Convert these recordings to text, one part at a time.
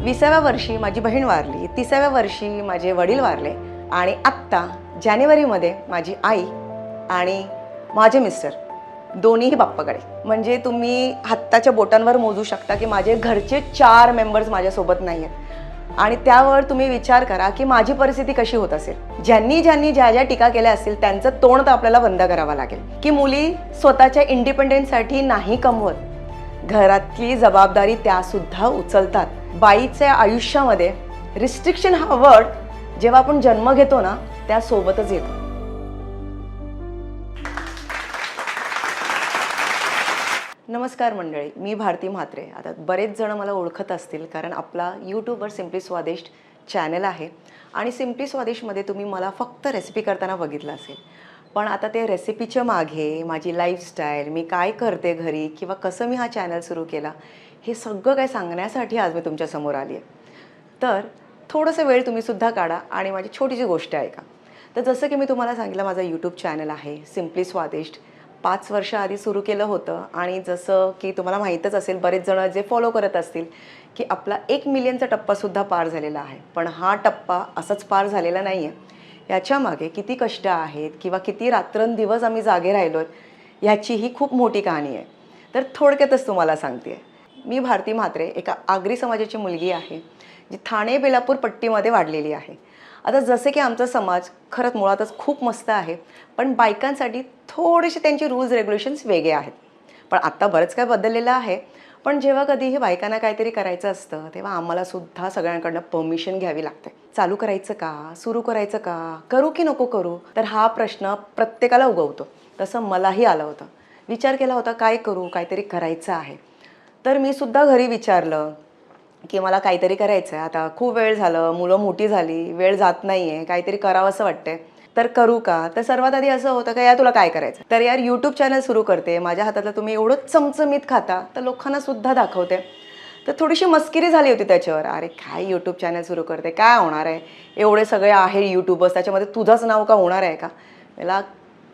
20व्या वर्षी माझी बहीण वारली, 30व्या वर्षी माझे वडील वारले आणि आत्ता जानेवारीमध्ये माझी आई आणि माझे मिस्टर दोन्हीही बाप्पाकडे. म्हणजे तुम्ही हाताच्या बोटांवर मोजू शकता की माझे घरचे 4 मेंबर्स माझ्यासोबत नाही आहेत. आणि त्यावर तुम्ही विचार करा की माझी परिस्थिती कशी होत असेल. ज्यांनी ज्या ज्या टीका केल्या असतील त्यांचं तोंड तर आपल्याला बंद करावं लागेल की मुली स्वतःच्या इंडिपेंडन्ससाठी नाही कमवत, घरातली जबाबदारी त्यासुद्धा उचलतात. बाईच्या आयुष्यामध्ये रिस्ट्रिक्शन हा वर्ड जेव्हा आपण जन्म घेतो ना त्यासोबतच येतो. नमस्कार मंडळी, मी भारती म्हात्रे. आता बरेच जण मला ओळखत असतील कारण आपला यूट्यूबवर सिम्पली स्वादिष्ट चॅनल आहे आणि सिम्पली स्वादिष्टमध्ये तुम्ही मला फक्त रेसिपी करताना बघितलं असेल. पण आता ते रेसिपीच्या मागे माझी लाईफस्टाईल, मी काय करते घरी किंवा कसं मी हा चॅनल सुरू केला, हे सगळं काय सांगण्यासाठी आज मी तुमच्यासमोर आली आहे. तर थोडंसं वेळ तुम्हीसुद्धा काढा आणि माझी छोटीशी गोष्ट ऐका. तर जसं की मी तुम्हाला सांगितलं, माझं यूट्यूब चॅनल आहे सिम्पली स्वादिष्ट. 5 वर्ष आधी सुरू केलं होतं आणि जसं की तुम्हाला माहीतच असेल, बरेच जण जे फॉलो करत असतील की आपला 1 मिलियनचा टप्पासुद्धा पार झालेला आहे. पण हा टप्पा असंच पार झालेला नाही आहे. याच्यामागे किती कष्ट आहेत किंवा किती रात्रंदिवस आम्ही जागे राहिलो आहेत ह्याची ही खूप मोठी कहाणी आहे. तर थोडक्यातच तुम्हाला सांगते आहे. मी भारती म्हात्रे एका आगरी समाजाची मुलगी आहे जी ठाणे बेलापूर पट्टीमध्ये वाढलेली आहे. आता जसे की आमचा समाज खरंच मुळातच खूप मस्त आहे, पण बायकांसाठी थोडेसे त्यांचे रूल्स रेग्युलेशन्स वेगळे आहेत. पण आत्ता बरंच काय बदललेलं आहे. पण जेव्हा कधीही बायकांना काहीतरी करायचं असतं तेव्हा आम्हालासुद्धा सगळ्यांकडनं परमिशन घ्यावी लागते. चालू करायचं का, सुरू करायचं का, करू की नको करू, तर हा प्रश्न प्रत्येकाला उगवतो. तसं मलाही आलं होतं. विचार केला होता काय करू, काहीतरी करायचं आहे. तर मी सुद्धा घरी विचारलं की मला काहीतरी करायचं आहे. आता खूप वेळ झालं, मुलं मोठी झाली, वेळ जात नाही आहे, काहीतरी करावं असं वाटतंय, तर करू का. तर सर्वात आधी असं होतं का यार तुला काय करायचं, तर यार यूट्यूब चॅनल सुरू करते, माझ्या हातातलं तुम्ही एवढं चमचमीत खाता तर लोकांनासुद्धा दाखवते. तर थोडीशी मस्किरी झाली होती त्याच्यावर. अरे काय यूट्यूब चॅनल सुरू करते, काय होणार आहे, एवढे सगळे आहे यूट्यूबर्स, त्याच्यामध्ये तुझंच नाव का होणार आहे का. मला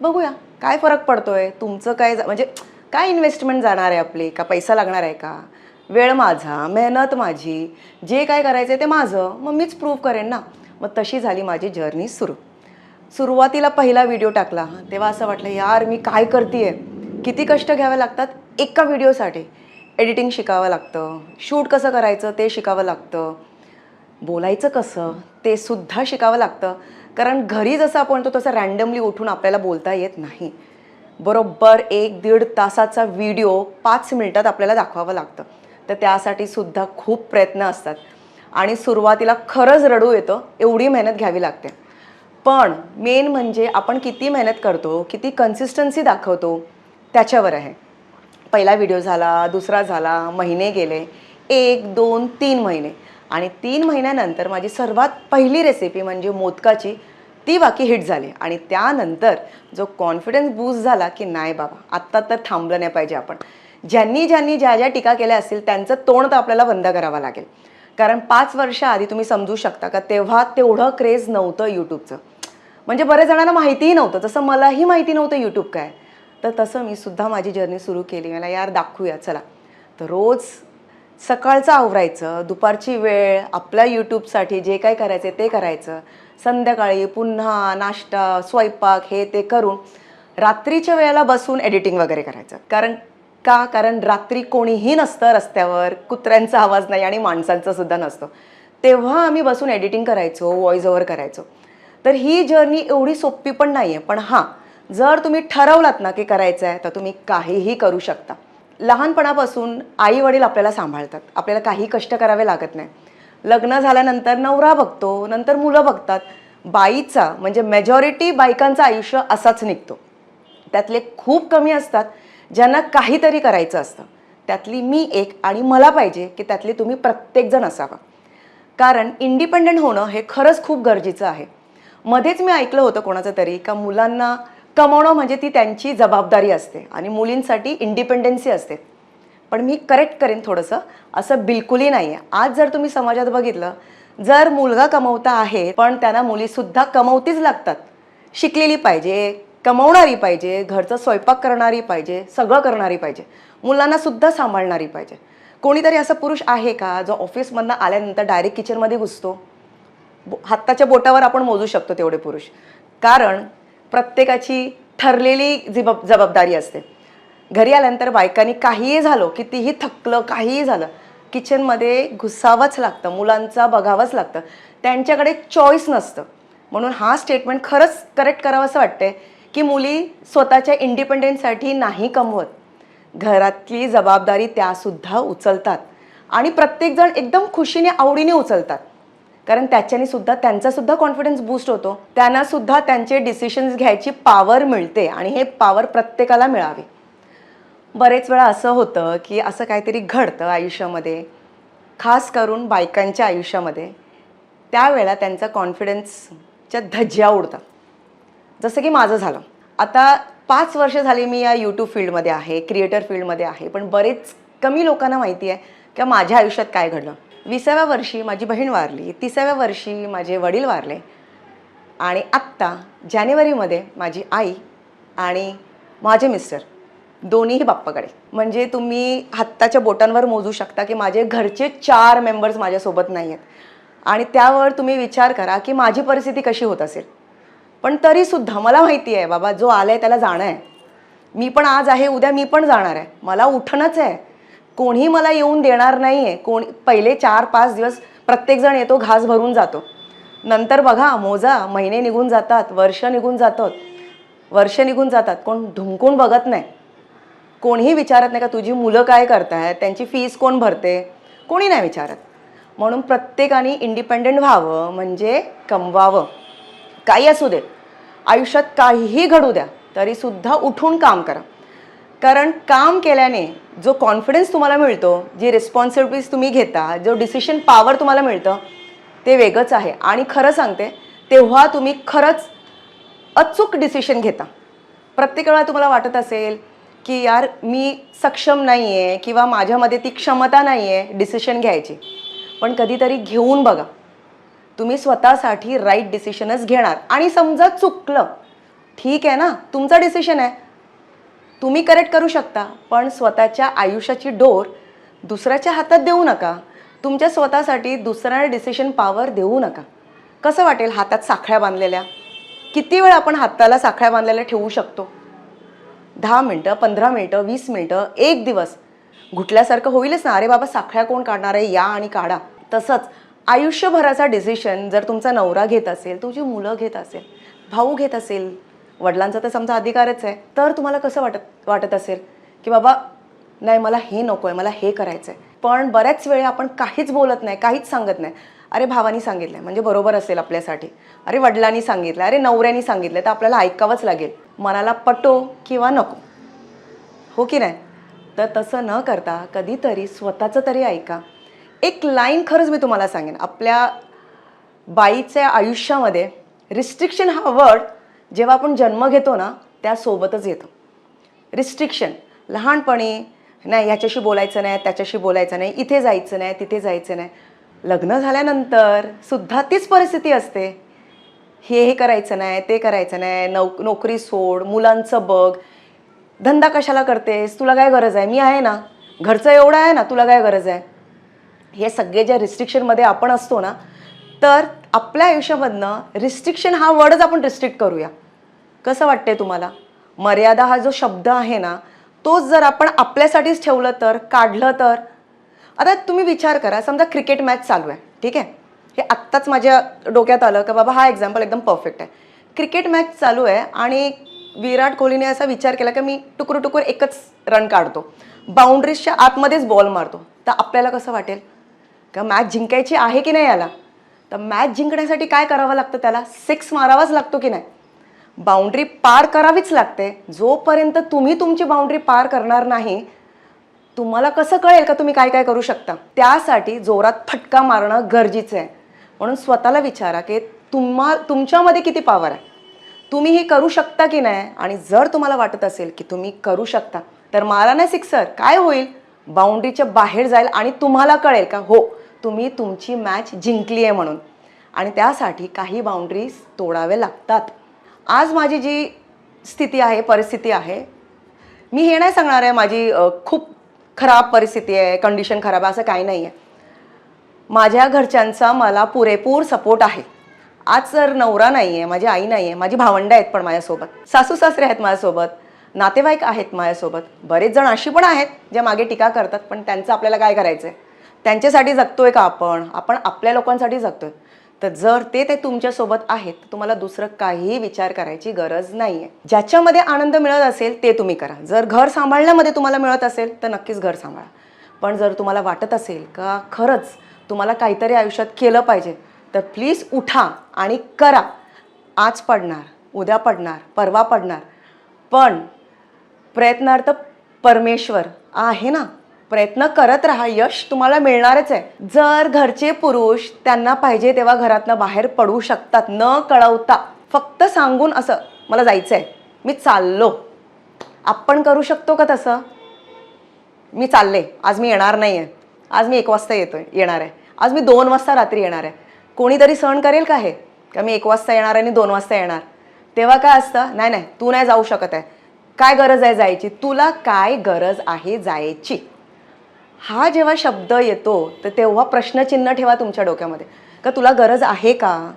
बघूया काय फरक पडतोय, तुमचं काय म्हणजे काय इन्व्हेस्टमेंट जाणार आहे आपली, का पैसा लागणार आहे का, वेळ माझा, मेहनत माझी, जे काय करायचं आहे ते माझं, मग मीच प्रूव्ह करेन ना. मग तशी झाली माझी जर्नी सुरू. सुरुवातीला पहिला व्हिडिओ टाकला तेव्हा असं वाटलं यार मी काय करते आहे, किती कष्ट घ्यावे लागतात एका व्हिडिओसाठी. एडिटिंग शिकावं लागतं, शूट कसं करायचं ते शिकावं लागतं, बोलायचं कसं ते सुद्धा शिकावं लागतं. कारण घरी जसं आपण म्हणतो तसं रँडमली उठून आपल्याला बोलता येत नाही. बरोबर 1-1.5 तासाचा व्हिडिओ 5 मिनिटात आपल्याला दाखवावं लागतं. तर त्यासाठी सुद्धा खूप प्रयत्न असतात आणि सुरुवातीला खरंच रडू येतं, एवढी मेहनत घ्यावी लागते. पण मेन म्हणजे आपण किती मेहनत करतो, किती कन्सिस्टन्सी दाखवतो त्याच्यावर आहे. पहिला व्हिडिओ झाला, दुसरा झाला, महिने गेले, 1, 2, 3 महिने आणि 3 महिन्यानंतर माझी सर्वात पहिली रेसिपी म्हणजे मोदकाची ती बाकी हिट झाली. आणि त्यानंतर जो कॉन्फिडन्स बूस्ट झाला की नाही बाबा आत्ता तर थांबलं नाही पाहिजे आपण. ज्यांनी ज्या ज्या टीका केल्या असतील त्यांचं तोंड तर आपल्याला बंद करावं लागेल. कारण 5 वर्ष आधी तुम्ही समजू शकता का तेव्हा तेवढं क्रेज नव्हतं यूट्यूबचं. म्हणजे बऱ्याच जणांना माहितीही नव्हतं, जसं मलाही माहिती नव्हतं यूट्यूब काय. तर तसं मी सुद्धा माझी जर्नी सुरू केली. मला यार दाखवूया चला. तर रोज सकाळचं आवरायचं, दुपारची वेळ आपल्या यूट्यूबसाठी जे काय करायचं ते करायचं, संध्याकाळी पुन्हा नाश्ता, स्वयंपाक हे ते करून रात्रीच्या वेळेला बसून एडिटिंग वगैरे करायचं. कारण रात्री कोणीही नसतं रस्त्यावर, कुत्र्यांचा आवाज नाही आणि माणसांचा सुद्धा नसतो. तेव्हा आम्ही बसून एडिटिंग करायचो, व्हॉइस ओव्हर करायचो. तर ही जर्नी एवढी सोपी पण नाही आहे. पण हां, जर तुम्ही ठरवलात ना की करायचं आहे तर तुम्ही काहीही करू शकता. लहानपणापासून आई वडील आपल्याला सांभाळतात, आपल्याला काही कष्ट करावे लागत नाही. लग्न झाल्यानंतर नवरा बघतो, नंतर मुलं बघतात. बाईचा म्हणजे मेजॉरिटी बायकांचं आयुष्य असाच निघतो. त्यातले खूप कमी असतात ज्यांना काहीतरी करायचं असतं. त्यातली मी एक आणि मला पाहिजे की त्यातली तुम्ही प्रत्येकजण असावा. कारण इंडिपेंडंट होणं हे खरंच खूप गरजेचं आहे. मध्येच मी ऐकलं होतं कोणाचं तरी का मुलांना कमवणं म्हणजे ती त्यांची जबाबदारी असते आणि मुलींसाठी इंडिपेंडन्सी असते. पण मी करेक्ट करेन थोडंसं, असं बिलकुलही नाही आहे. आज जर तुम्ही समाजात बघितलं, जर मुलगा कमवता आहे पण त्यांना मुलीसुद्धा कमवतीच लागतात. शिकलेली पाहिजे, कमवणारी पाहिजे, घरचा स्वयंपाक करणारी पाहिजे, सगळं करणारी पाहिजे, मुलांनासुद्धा सांभाळणारी पाहिजे. कोणीतरी असा पुरुष आहे का जो ऑफिसमधनं आल्यानंतर डायरेक्ट किचनमध्ये घुसतो? हाताच्या बोटावर आपण मोजू शकतो तेवढे पुरुष. कारण प्रत्येकाची ठरलेली जबाबदारी असते. घरी आल्यानंतर बायकांनी काहीही झालं, कितीही थकलं, काहीही झालं, किचनमध्ये घुसावंच लागतं, मुलांचा बघावंच लागतं. त्यांच्याकडे चॉईस नसतं. म्हणून हा स्टेटमेंट खरंच करेक्ट करावं असं वाटतंय की मुली स्वतःच्या इंडिपेंडन्ससाठी नाही कमवत, घरातली जबाबदारी त्यासुद्धा उचलतात आणि प्रत्येकजण एकदम खुशीने आवडीने उचलतात. कारण त्याच्याने सुद्धा त्यांचासुद्धा कॉन्फिडन्स बूस्ट होतो, त्यांनासुद्धा त्यांचे डिसिशन्स घ्यायची पॉवर मिळते आणि हे पॉवर प्रत्येकाला मिळावी. बरेच वेळा असं होतं की असं काहीतरी घडतं आयुष्यामध्ये, खास करून बायकांच्या आयुष्यामध्ये. त्यावेळेला त्यांचा कॉन्फिडन्सच्या धज्ज्या उडतात, जसं की माझं झालं. आता 5 वर्ष झाली मी या यूट्यूब फील्डमध्ये आहे, क्रिएटर फील्डमध्ये आहे. पण बरेच कमी लोकांना माहिती आहे की माझ्या आयुष्यात काय घडलं. 20व्या वर्षी माझी बहीण वारली, 30व्या वर्षी माझे वडील वारले आणि आत्ता जानेवारीमध्ये माझी आई आणि माझे मिस्टर दोन्हीही बाप्पाकडे. म्हणजे तुम्ही हाताच्या बोटांवर मोजू शकता की माझे घरचे 4 मेंबर्स माझ्यासोबत नाही आहेत. आणि त्यावर तुम्ही विचार करा की माझी परिस्थिती कशी होत असेल. पण तरीसुद्धा मला माहिती आहे बाबा, जो आला आहे त्याला जाणं आहे. मी पण आज आहे, उद्या मी पण जाणार आहे. मला उठणंच आहे. कोणी मला येऊन देणार नाही आहे. पहिले 4-5 दिवस प्रत्येकजण येतो, घास भरून जातो. नंतर बघा, मोजा, महिने निघून जातात, वर्ष निघून जातात. कोण ढुंकून बघत नाही. कोणीही विचारत नाही का तुझी मुलं काय करतायत, त्यांची फीस कोण भरते, कोणी नाही विचारत. म्हणून प्रत्येकाने इंडिपेंडेंट व्हावं, म्हणजे कमवावं. काही असू दे, आयुष्यात काहीही घडू द्या, तरीसुद्धा उठून काम करा. कारण काम केल्याने जो कॉन्फिडन्स तुम्हाला मिळतो, जी रिस्पॉन्सिबिलिटीज तुम्ही घेता, जो डिसिशन पॉवर तुम्हाला मिळतं, ते वेगळंच आहे. आणि खरं सांगते, तेव्हा तुम्ही खरंच अचूक डिसिशन घेता. प्रत्येक वेळा तुम्हाला वाटत असेल की यार मी सक्षम नाही आहे किंवा माझ्यामध्ये ती क्षमता नाही आहे डिसिशन घ्यायची, पण कधीतरी घेऊन बघा. तुम्ही स्वतःसाठी राईट डिसिशनच घेणार. आणि समजा चुकलं, ठीक आहे ना, तुमचा डिसिशन आहे, तुम्ही करेक्ट करू शकता. पण स्वतःच्या आयुष्याची डोर दुसऱ्याच्या हातात देऊ नका. तुमच्या स्वतःसाठी दुसऱ्याला डिसिशन पॉवर देऊ नका. कसं वाटेल हातात साखळ्या बांधलेल्या? किती वेळ आपण हाताला साखळ्या बांधलेल्या ठेवू शकतो? 10 मिनटं, 15 मिनटं, 20 मिनटं, 1 दिवस घुटल्यासारखं होईलच ना. अरे बाबा, साखळ्या कोण काढणार आहे, या आणि काढा. तसंच आयुष्यभराचा डिसिशन जर तुमचा नवरा घेत असेल, तुझी मुलं घेत असेल, भाऊ घेत असेल, वडिलांचा तर समजा अधिकारच आहे, तर तुम्हाला कसं वाटत असेल की बाबा नाही, मला हे नको आहे, मला हे करायचं आहे. पण बऱ्याच वेळी आपण काहीच बोलत नाही, काहीच सांगत नाही. अरे भावानी सांगितलं आहे म्हणजे बरोबर असेल आपल्यासाठी, अरे वडिलांनी सांगितलं, अरे नवऱ्यानी सांगितलं, तर आपल्याला ऐकावंच लागेल, मनाला पटो किंवा नको, हो की नाही. तर तसं न करता कधीतरी स्वतःचं तरी ऐका. एक लाईन खरंच मी तुम्हाला सांगेन, आपल्या बाईच्या आयुष्यामध्ये रिस्ट्रिक्शन हा वर्ड जेव्हा आपण जन्म घेतो ना, त्यासोबतच येतो. रिस्ट्रिक्शन लहानपणी, नाही ह्याच्याशी बोलायचं नाही, त्याच्याशी बोलायचं नाही, इथे जायचं नाही, तिथे जायचं नाही. लग्न झाल्यानंतर सुद्धा तीच परिस्थिती असते. हे करायचं नाही, ते करायचं नाही, नोकरी सोड, मुलांचं बघ, धंदा कशाला करतेस, तुला काय गरज आहे, मी आहे ना, घरचं एवढं आहे ना, तुला काय गरज आहे. हे सगळे ज्या रिस्ट्रिक्शनमध्ये आपण असतो ना, तर आपल्या आयुष्यामधनं रिस्ट्रिक्शन हा वर्डच आपण रिस्ट्रिक्ट करूया. कसं वाटतंय तुम्हाला? मर्यादा हा जो शब्द आहे ना, तोच जर आपण आपल्यासाठीच ठेवलं तर, काढलं तर. आता तुम्ही विचार करा, समजा क्रिकेट मॅच चालू आहे, ठीक आहे. हे आत्ताच माझ्या डोक्यात आलं की बाबा हा एक्झाम्पल एकदम परफेक्ट आहे. क्रिकेट मॅच चालू आहे आणि विराट कोहलीने असा विचार केला की मी टुकूर एकच रन काढतो, बाउंड्रीजच्या आतमध्येच बॉल मारतो. तर आपल्याला कसं वाटेल का मॅच जिंकायची आहे की नाही याला? तर मॅच जिंकण्यासाठी काय करावं लागतं, त्याला 6 मारावाच लागतो की नाही, बाउंड्री पार करावीच लागते. जोपर्यंत तुम्ही तुमची बाउंड्री पार करणार नाही, तुम्हाला कसं कळेल का तुम्ही काय काय करू शकता. त्यासाठी जोरात फटका मारणं गरजेचं आहे. म्हणून स्वतःला विचारा की तुमच्यामध्ये किती पॉवर आहे, तुम्ही हे करू शकता की नाही. आणि जर तुम्हाला वाटत असेल की तुम्ही करू शकता, तर मारा ना सिक्सर, काय होईल, बाउंड्रीच्या बाहेर जाईल आणि तुम्हाला कळेल का हो तुम्ही तुमची मॅच जिंकली आहे म्हणून. आणि त्यासाठी काही बाउंड्रीज तोडावे लागतात. आज माझी जी स्थिती आहे, परिस्थिती आहे, मी हे नाही सांगणार आहे माझी खूप खराब परिस्थिती आहे, कंडिशन खराब आहे, असं काही नाही आहे. माझ्या घरच्यांचा मला पुरेपूर सपोर्ट आहे. आज जर नवरा नाही आहे, माझी आई नाही आहे, माझी भावंडं आहेत पण माझ्यासोबत, सासू सासरे आहेत माझ्यासोबत, नातेवाईक आहेत माझ्यासोबत, बरेच जण अशी पण आहेत जे मागे टीका करतात, पण त्यांचं आपल्याला काय करायचं आहे? त्यांच्यासाठी जगतोय का आपण? आपण आपल्या लोकांसाठी जगतोय. तर जर ते तुमच्यासोबत आहेत तर तुम्हाला दुसरं काहीही विचार करायची गरज नाही आहे. ज्याच्यामध्ये आनंद मिळत असेल ते तुम्ही करा. जर घर सांभाळण्यामध्ये तुम्हाला मिळत असेल तर नक्कीच घर सांभाळा. पण जर तुम्हाला वाटत असेल का खरंच तुम्हाला काहीतरी आयुष्यात केलं पाहिजे तर प्लीज उठा आणि करा. आज पडणार, उद्या पडणार, परवा पडणार, पण प्रयत्नार्थ परमेश्वर आहे ना. प्रयत्न करत राहा, यश तुम्हाला मिळणारच आहे. जर घरचे पुरुष त्यांना पाहिजे तेव्हा घरातनं बाहेर पडू शकतात न कळवता, फक्त सांगून असं मला जायचं आहे, मी चाललो. आपण करू शकतो का तसं? मी चालले, आज मी येणार नाही आहे, आज मी 1 वाजता येणार आहे, आज मी 2 वाजता रात्री येणार आहे. कोणीतरी सहन करेल का हे? का मी 1 वाजता येणार आणि 2 वाजता येणार? तेव्हा काय असतं, नाही नाही तू नाही जाऊ शकत आहे. काय गरज आहे जायची? तुला काय गरज आहे जायची? हा जेव्हा शब्द येतो तर तेव्हा प्रश्नचिन्ह ठेवा तुमच्या डोक्यामध्ये, का तुला गरज आहे का?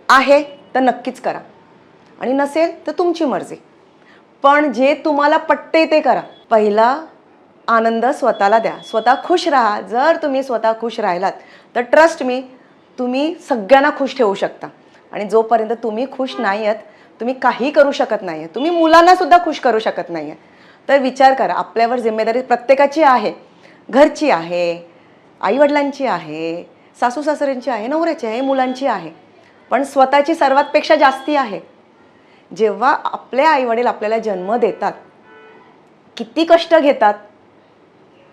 आहे तर नक्कीच करा, आणि नसेल तर तुमची मर्जी. पण जे तुम्हाला पटते ते करा. पहिला आनंद स्वतःला द्या, स्वतः खुश राहा. जर तुम्ही स्वतः खुश राहिलात तर ट्रस्ट मी, तुम्ही सगळ्यांना खुश ठेवू शकता. आणि जोपर्यंत तुम्ही खुश नाही आहात तुम्ही काही करू शकत नाही आहे. तुम्ही मुलांना सुद्धा खुश करू शकत नाही आहे. तर विचार करा, आपल्यावर जिम्मेदारी प्रत्येकाची आहे. घरची आहे, आईवडिलांची आहे, सासू सासऱ्यांची आहे, नवऱ्याची आहे, मुलांची आहे, पण स्वतःची सर्वातपेक्षा जास्ती आहे. जेव्हा आपले आईवडील आपल्याला जन्म देतात, किती कष्ट घेतात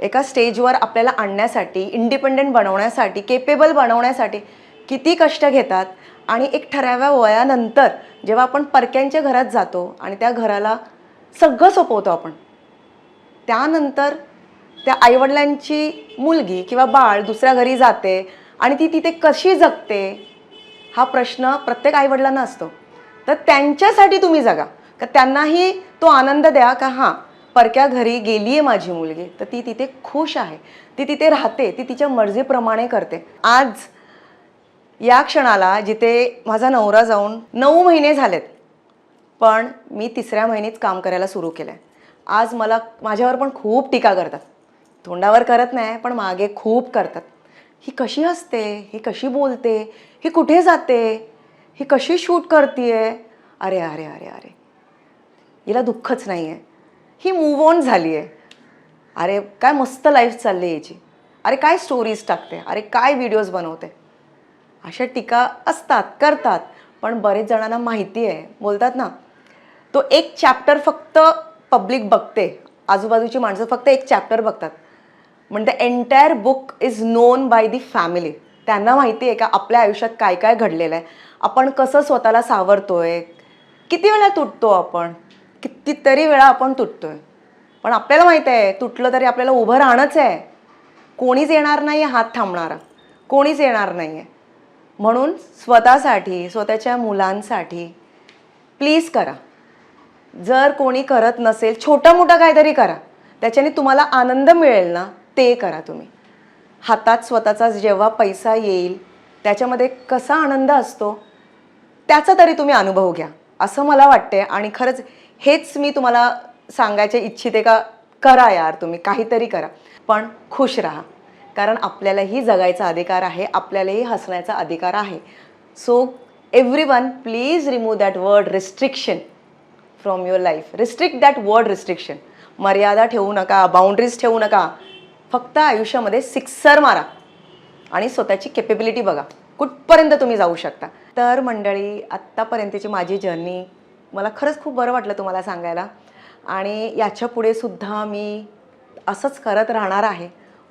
एका स्टेजवर आपल्याला आणण्यासाठी, इंडिपेंडेंट बनवण्यासाठी, केपेबल बनवण्यासाठी किती कष्ट घेतात. आणि एक ठराव्या वयानंतर जेव्हा आपण परक्यांच्या घरात जातो आणि त्या घराला सगळं सोपवतो आपण, त्यानंतर त्या आईवडिलांची मुलगी किंवा बाळ दुसऱ्या घरी जाते आणि ती तिथे कशी जगते हा प्रश्न प्रत्येक आईवडिलांना असतो. तर त्यांच्यासाठी तुम्ही जगा, का त्यांनाही तो आनंद द्या का हां परक्या घरी गेली आहे माझी मुलगी तर ती तिथे खुश आहे, ती तिथे राहते, ती तिच्या मर्जीप्रमाणे करते. आज या क्षणाला जिथे माझा नवरा जाऊन 9 महिने झालेत, पण मी 3ऱ्या महिन्यात काम करायला सुरू केलं आहे. आज माझ्यावर पण खूप टीका करतात, तोंडावर करत नाही पण मागे खूप करतात. ही कशी हसते, ही कशी बोलते, ही कुठे जाते, ही कशी शूट करतीये, अरे अरे अरे अरे हिला दुःखच नाही आहे, ही मूव्ह ऑन झाली आहे, अरे काय मस्त लाईफ चालली आहे याची, अरे काय स्टोरीज टाकते, अरे काय व्हिडिओज बनवते. अशा टीका असतात, करतात. पण बरेच जणांना माहिती आहे, बोलतात ना, तो एक चॅप्टर फक्त पब्लिक बघते, आजूबाजूची माणसं फक्त एक चॅप्टर बघतात, म्हणजे entire book is known by the family. त्यांना माहिती आहे का आपल्या आयुष्यात काय काय घडलेलं आहे, आपण कसं स्वतःला सावरतोय, किती वेळा तुटतो आपण, कितीतरी वेळा आपण तुटतोय, पण आपल्याला माहीत आहे तुटलं तरी आपल्याला उभं राहणंच आहे. कोणीच येणार नाही आहे हात थांबणारा, कोणीच येणार नाही आहे. म्हणून स्वतःसाठी, स्वतःच्या मुलांसाठी प्लीज करा. जर कोणी करत नसेल, छोटा मोठा काहीतरी करा, त्याच्याने तुम्हाला आनंद मिळेल ना, ते करा तुम्ही. हातात स्वतःचा जेव्हा पैसा येईल त्याच्यामध्ये कसा आनंद असतो त्याचा तरी तुम्ही अनुभव घ्या, असं मला वाटते. आणि खरंच हेच मी तुम्हाला सांगायचे इच्छिते का करा यार, तुम्ही काहीतरी करा, पण खुश राहा. कारण आपल्यालाही जगायचा अधिकार आहे, आपल्यालाही हसण्याचा अधिकार आहे. So everyone please remove that word restriction from your life. Restrict that word restriction. मर्यादा ठेवू नका, बाउंड्रीज ठेवू नका. फक्त आयुष्यामध्ये सिक्सर मारा आणि स्वतःची केपेबिलिटी बघा, कुठपर्यंत तुम्ही जाऊ शकता. तर मंडळी, आत्तापर्यंतची माझी जर्नी मला खरंच खूप बरं वाटलं तुम्हाला सांगायला. आणि याच्या पुढे सुद्धा मी असंच करत राहणार आहे,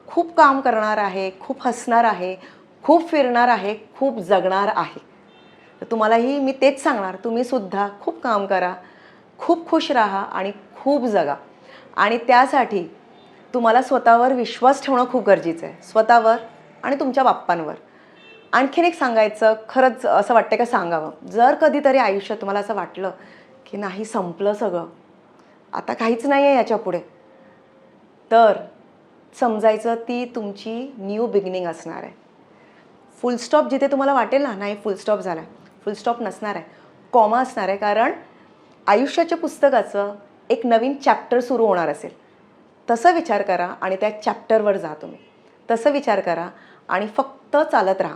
खूप काम करणार आहे, खूप हसणार आहे, खूप फिरणार आहे, खूप जगणार आहे. तर तुम्हालाही मी तेच सांगणार, तुम्ही सुद्धा खूप काम करा, खूप खुश राहा आणि खूप जगा. आणि त्यासाठी तुम्हाला स्वतःवर विश्वास ठेवणं खूप गरजेचं आहे, स्वतःवर आणि तुमच्या बाप्पांवर. आणखीन एक सांगायचं, खरंच असं वाटतं का सांगावं, जर कधीतरी आयुष्यात तुम्हाला असं वाटलं की नाही संपलं सगळं, आता काहीच नाही आहे याच्यापुढे, तर समजायचं ती तुमची न्यू बिगिनिंग असणार आहे. फुलस्टॉप जिथे तुम्हाला वाटेल ना नाही फुलस्टॉप झाला आहे, फुलस्टॉप नसणार आहे, कॉमा असणार आहे. कारण आयुष्याच्या पुस्तकाचं एक नवीन चॅप्टर सुरू होणार असेल तसं विचार करा आणि त्या चॅप्टरवर जा तुम्ही. तसं विचार करा आणि फक्त चालत राहा.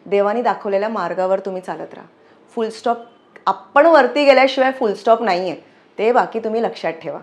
देवाने दाखवलेल्या मार्गावर तुम्ही चालत राहा. फुलस्टॉप आपण वरती गेल्याशिवाय फुलस्टॉप नाही आहे, ते बाकी तुम्ही लक्षात ठेवा.